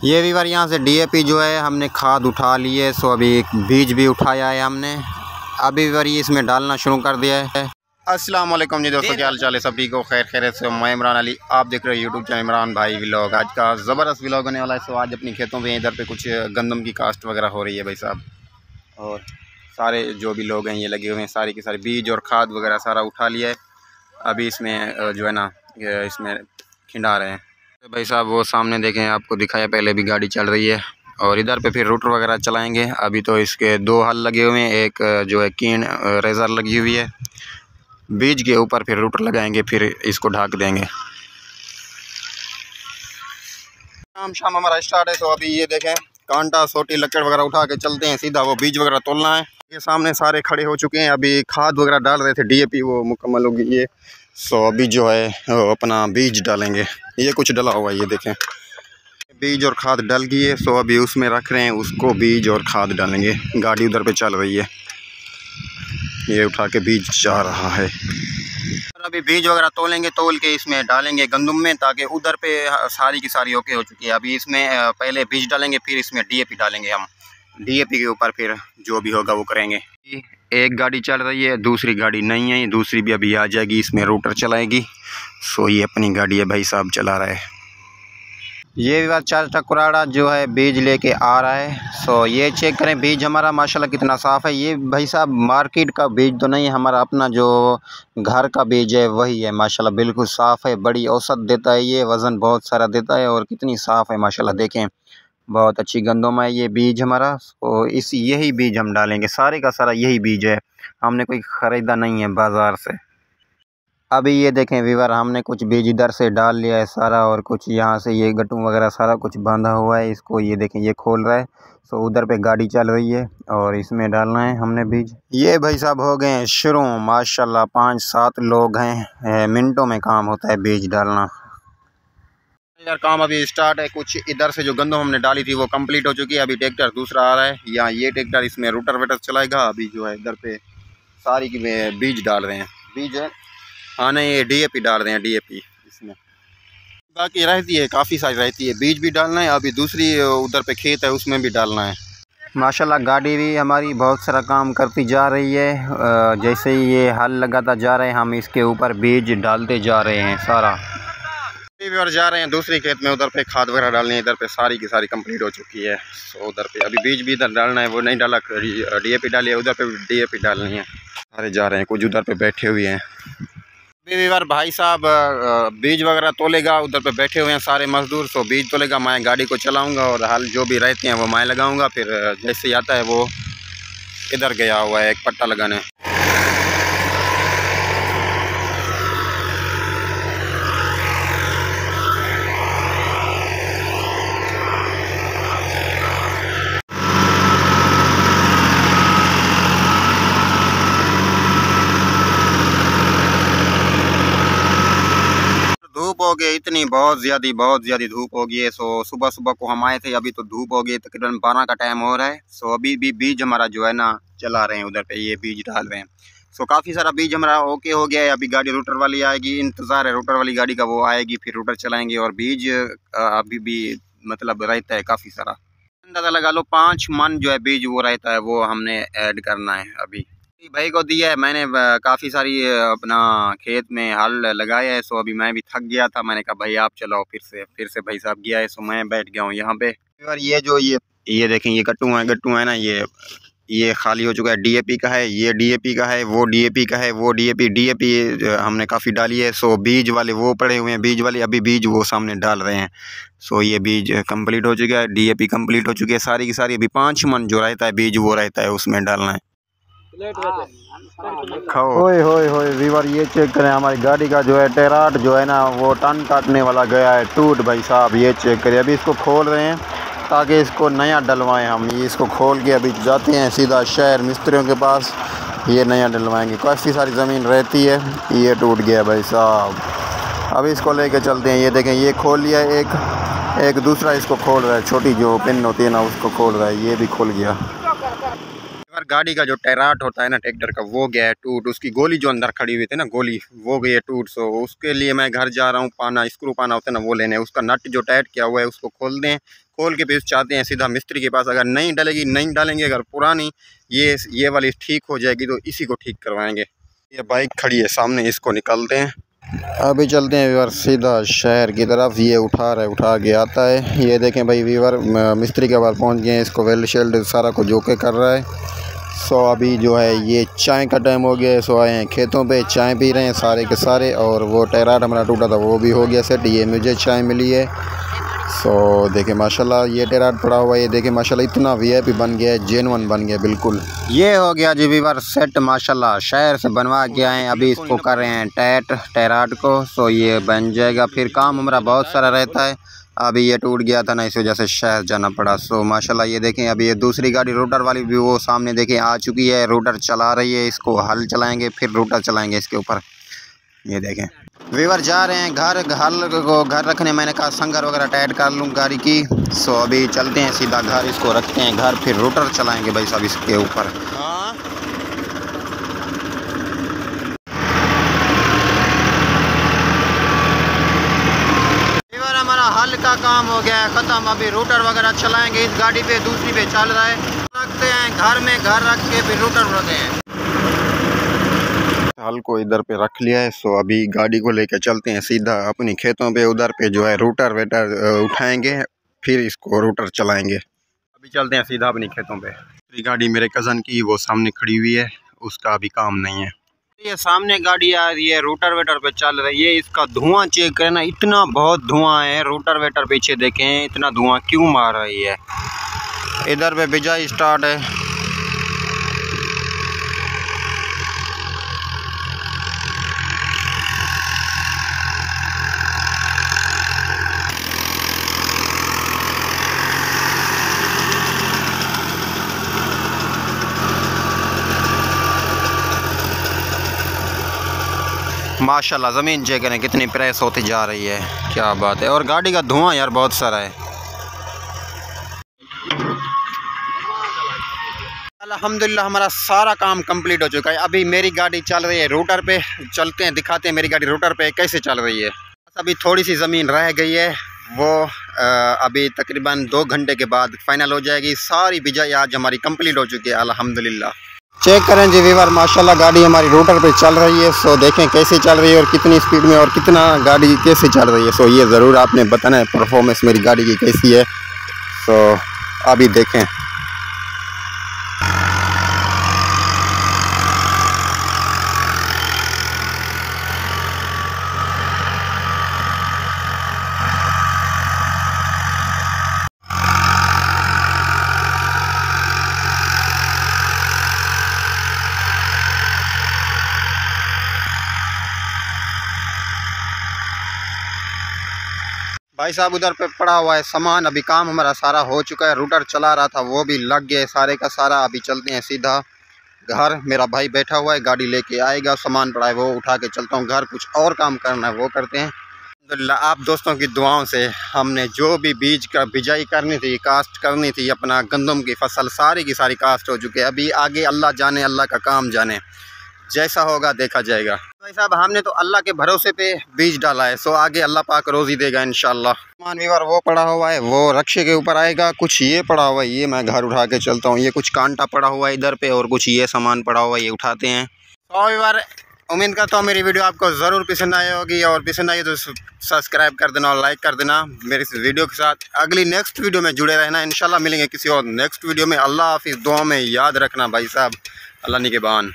ये वीवर यहाँ से डीएपी जो है हमने खाद उठा ली है। सो अभी बीज भी उठाया है हमने, अभी वीवर ये इसमें डालना शुरू कर दिया है। अस्सलाम वालेकुम जी दोस्तों, क्या हाल चाल है सभी को? खैर खैरियत से। मैं इमरान अली, आप देख रहे हो यूट्यूब चैनल इमरान भाई व्लॉग। आज का ज़बरदस्त व्लॉग होने वाला है। सो आज अपनी खेतों में इधर पे कुछ गंदम की कास्ट वगैरह हो रही है भाई साहब, और सारे जो भी लोग हैं ये लगे हुए हैं, सारी के सारे बीज और खाद वगैरह सारा उठा लिया है। अभी इसमें जो है ना इसमें खिंडा रहे हैं भाई साहब। वो सामने देखें, आपको दिखाया पहले भी गाड़ी चल रही है, और इधर पे फिर रूटर वगैरह चलाएंगे। अभी तो इसके दो हल लगे हुए हैं, एक जो है कीन रेज़र लगी हुई है। बीज के ऊपर फिर रूटर लगाएंगे, फिर इसको ढक देंगे। शाम हमारा स्टार्ट है। तो अभी ये देखें, कांटा सोटी लकड़ वगैरह उठा के चलते हैं, सीधा वो बीज वगैरह तोलना है। ये सामने सारे खड़े हो चुके हैं। अभी खाद वगैरह डाल रहे थे, डीएपी वो मुकम्मल होगी ये। सो अभी जो है अपना बीज डालेंगे। ये कुछ डला हुआ है, ये देखें, बीज और खाद डल गई है। सो अभी उसमें रख रहे हैं उसको, बीज और खाद डालेंगे। गाड़ी उधर पे चल रही है, ये उठा के बीज जा रहा है। अभी बीज वगैरह तोलेंगे, तोल के इसमें डालेंगे गंदम में, ताकि उधर पे सारी की सारी ओके हो चुकी है। अभी इसमें पहले बीज डालेंगे, फिर इसमें डीएपी डालेंगे हम। डीएपी के ऊपर फिर जो भी होगा वो करेंगे। एक गाड़ी चल रही है, दूसरी गाड़ी नहीं है, दूसरी भी अभी आ जाएगी, इसमें रूटर चलाएगी। सो ये अपनी गाड़ी है भाई साहब, चला रहा है। ये बार 4 टकुराड़ा जो है बीज लेके आ रहा है। सो ये चेक करें, बीज हमारा माशाल्लाह कितना साफ़ है। ये भाई साहब मार्केट का बीज तो नहीं है, हमारा अपना जो घर का बीज है वही है। माशाल्लाह बिल्कुल साफ़ है, बड़ी औसत देता है ये, वज़न बहुत सारा देता है, और कितनी साफ़ है माशाल्लाह। देखें, बहुत अच्छी गंदम है ये बीज हमारा। तो यही बीज हम डालेंगे, सारे का सारा यही बीज है, हमने कोई ख़रीदा नहीं है बाज़ार से। अभी ये देखें वीवर, हमने कुछ बीज इधर से डाल लिया है सारा, और कुछ यहाँ से ये गट्टू वगैरह सारा कुछ बांधा हुआ है। इसको ये देखें, ये खोल रहा है। सो उधर पे गाड़ी चल रही है, और इसमें डालना है हमने बीज। ये भाई साहब हो गए हैं शुरू, माशाल्लाह 5-7 लोग हैं, मिनटों में काम होता है बीज डालना। यार काम अभी स्टार्ट है। कुछ इधर से जो गंदम हमने डाली थी वो कंप्लीट हो चुकी है। अभी ट्रैक्टर दूसरा आ रहा है, या ये ट्रैक्टर इसमें रूटर वेटर चलाएगा। अभी जो है इधर पे सारी की बीज डाल रहे हैं, बीज है, हाँ नहीं, ये डीएपी डाल रहे हैं, डीएपी इसमें। बाकी रहती है, काफ़ी सारी रहती है, बीज भी डालना है। अभी दूसरी उधर पे खेत है, उसमें भी डालना है। माशाल्लाह गाड़ी भी हमारी बहुत सारा काम करती जा रही है। जैसे ही ये हल लगाता जा रहे हैं, हम इसके ऊपर बीज डालते जा रहे हैं सारा। और जा रहे हैं दूसरी खेत में, उधर पे खाद वगैरह डालनी है। इधर पे सारी की सारी कंप्लीट हो चुकी है। सो उधर पे अभी बीज भी इधर डालना है, वो नहीं डाला, डीएपी डाली है, उधर पे डीएपी डालनी है। सारे जा रहे हैं, कुछ उधर पे बैठे हुए हैं। बीवर भाई साहब बीज वगैरह तोलेगा, उधर पे बैठे हुए हैं सारे मजदूर। सो बीज तोलेगा, मैं गाड़ी को चलाऊंगा, और हल जो भी रहते हैं वो मैं लगाऊंगा। फिर जैसे ही आता है वो इधर गया हुआ है एक पट्टा लगाने। धूप हो गई इतनी, बहुत ज़्यादा धूप हो गई है। सो सुबह सुबह को हम आए थे, अभी तो धूप हो गई, तकरीबन 12 का टाइम हो रहा है। सो अभी भी बीज हमारा जो है ना चला रहे हैं, उधर पे ये बीज डाल रहे हैं। सो काफ़ी सारा बीज हमारा ओके हो गया है। अभी गाड़ी रूटर वाली आएगी, इंतज़ार है रूटर वाली गाड़ी का, वो आएगी, फिर रूटर चलाएँगे। और बीज अभी भी मतलब रहता है काफ़ी सारा, अंदाज़ा लगा लो 5 मन जो है बीज वो रहता है, वो हमने ऐड करना है। अभी भाई को दिया है मैंने, काफ़ी सारी अपना खेत में हल लगाया है। सो अभी मैं भी थक गया था, मैंने कहा भाई आप चलाओ। फिर से भाई साहब गया है, सो मैं बैठ गया हूँ यहाँ पे। और ये जो ये देखें, ये गट्टू है ना, ये खाली हो चुका है। डीएपी का है, ये डीएपी का है, वो डीएपी का है, वो डीएपी हमने काफ़ी डाली है। सो बीज वाले वो पड़े हुए हैं, बीज वाले अभी बीज वो सामने डाल रहे हैं। सो ये बीज कंप्लीट हो चुका है, डीएपी कंप्लीट हो चुकी है सारी की सारी। अभी 5 मन जो रहता है बीज वो रहता है, उसमें डालना है। होए होए होए वीवर, ये चेक करें, हमारी गाड़ी का जो है टेराट जो है ना वो टन काटने वाला गया है टूट भाई साहब। ये चेक करें, अभी इसको खोल रहे हैं ताकि इसको नया डलवाएं हम। ये इसको खोल के अभी जाते हैं सीधा शहर मिस्त्रियों के पास, ये नया डलवाएंगे। काफ़ी सारी ज़मीन रहती है, ये टूट गया भाई साहब। अभी इसको लेके चलते हैं। ये देखें, ये खोल लिया एक दूसरा इसको खोल रहा है, छोटी जो पिन होती है ना उसको खोल रहा है, ये भी खुल गया। अगर गाड़ी का जो टैराट होता है ना ट्रैक्टर का, वो गया है टूट। उसकी गोली जो अंदर खड़ी हुई थी ना, गोली वो गई है टूट। सो उसके लिए मैं घर जा रहा हूँ, स्क्रू पाना होता है ना वो लेने। उसका नट जो टाइट किया हुआ है उसको खोल खोल के पीस चाहते हैं सीधा मिस्त्री के पास। अगर नहीं डलेगी नहीं डालेंगे, अगर पुरानी ये वाली ठीक हो जाएगी तो इसी को ठीक करवाएंगे। ये बाइक खड़ी है सामने, इसको निकालते हैं। अभी चलते हैं वीवर सीधा शहर की तरफ। ये उठा के आता है। ये देखें भाई वीवर मिस्त्री के पास पहुंच गए हैं। इसको वेल्ड शेल्ड सारा को जोके कर रहा है। सो अभी जो है ये चाय का टाइम हो गया है। सो आए हैं खेतों पे, चाय पी रहे हैं सारे के सारे। और वो टेराट हमारा टूटा था वो भी हो गया सेट। ये मुझे चाय मिली है। सो देखें माशाल्लाह ये टेराट पड़ा हुआ है। ये देखें माशाल्लाह इतना वीआईपी बन गया है, जेन्युइन बन गया बिल्कुल। ये हो गया जी वीवर सेट माशाल्लाह, शहर से बनवा के आए हैं। अभी इसको कर रहे हैं टेराट को। सो ये बन जाएगा। फिर काम हमारा बहुत सारा रहता है। अभी ये टूट गया था ना, इस वजह से शहर जाना पड़ा। सो माशाल्लाह ये देखें अभी ये दूसरी गाड़ी रोटर वाली भी वो सामने देखें आ चुकी है। रोटर चला रही है, इसको हल चलाएँगे फिर रोटर चलाएँगे इसके ऊपर। ये देखें वीवर जा रहे हैं घर रखने। मैंने कहा संगर वगैरह टाइट कर लूँ गाड़ी की। सो अभी चलते हैं सीधा घर, इसको रखते हैं घर, फिर रोटर चलाएंगे भाई साहब इसके ऊपर। वीवर हमारा हल का काम हो गया है ख़त्म। अभी रोटर वगैरह चलाएंगे इस गाड़ी पे, दूसरी पे चल रहा है। रखते हैं घर में, घर रख के फिर रोटर रखते हैं। हल को इधर पे रख लिया है। सो अभी गाड़ी को लेकर चलते हैं सीधा अपनी खेतों पे। उधर पे जो है रोटर वेटर उठाएंगे, फिर इसको रोटर चलाएंगे। अभी चलते हैं सीधा अपनी खेतों पे। दूसरी गाड़ी मेरे कज़न की वो सामने खड़ी हुई है, उसका अभी काम नहीं है। ये सामने गाड़ी आ रही है, रोटर वेटर पे चल रही है। इसका धुआं चेक करना, इतना बहुत धुआं है। रोटर वेटर पीछे देखें इतना धुआं क्यों मार रही है। इधर पे बिजाई स्टार्ट है। माशाल्लाह ज़मीन चेक करें कितनी प्रेस होती जा रही है, क्या बात है। और गाड़ी का धुआं यार बहुत सारा है। अल्हम्दुलिल्लाह हमारा सारा काम कंप्लीट हो चुका है। अभी मेरी गाड़ी चल रही है रोटर पे। चलते हैं दिखाते हैं मेरी गाड़ी रोटर पे कैसे चल रही है। अभी थोड़ी सी ज़मीन रह गई है, वो अभी तकरीबन 2 घंटे के बाद फाइनल हो जाएगी। सारी बिजाई आज हमारी कंप्लीट हो चुकी है अल्हम्दुलिल्लाह। चेक करें जी वीवर माशाल्लाह गाड़ी हमारी रोटर पे चल रही है। सो देखें कैसे चल रही है और कितनी स्पीड में और कितना गाड़ी कैसे चल रही है। सो ये ज़रूर आपने बताना है परफॉर्मेंस मेरी गाड़ी की कैसी है। सो अभी देखें भाई साहब उधर पे पड़ा हुआ है सामान। अभी काम हमारा सारा हो चुका है। रूटर चला रहा था वो भी लग गया सारे का सारा। अभी चलते हैं सीधा घर। मेरा भाई बैठा हुआ है, गाड़ी लेके आएगा, सामान पड़ा है वो उठा के चलता हूँ घर। कुछ और काम करना है वो करते हैं। अल्हम्दुलिल्लाह आप दोस्तों की दुआओं से हमने जो भी बीज का बिजाई करनी थी, कास्ट करनी थी, अपना गंदम की फसल सारी की सारी कास्ट हो चुकी है। अभी आगे अल्लाह जाने, अल्लाह का काम जाने, जैसा होगा देखा जाएगा। भाई साहब हमने तो अल्लाह के भरोसे पे बीज डाला है। सो आगे अल्लाह पाक रोज़ी देगा इंशाल्लाह। सामान वीवर वो पड़ा हुआ है, वो रक्शे के ऊपर आएगा। कुछ ये पड़ा हुआ है, ये मैं घर उठा के चलता हूँ। ये कुछ कांटा पड़ा हुआ है इधर पे और कुछ ये सामान पड़ा हुआ है, ये उठाते हैं। तो वीवर उम्मीद करता हूँ मेरी वीडियो आपको ज़रूर पसंद आई होगी, और पसंद आई तो सब्सक्राइब कर देना और लाइक कर देना मेरी इस वीडियो के साथ। अगली नेक्स्ट वीडियो में जुड़े रहना। इंशाल्लाह मिलेंगे किसी और नेक्स्ट वीडियो में। अल्लाह हाफिज़। दुआ में याद रखना भाई साहब। अल्लाह निगहबान।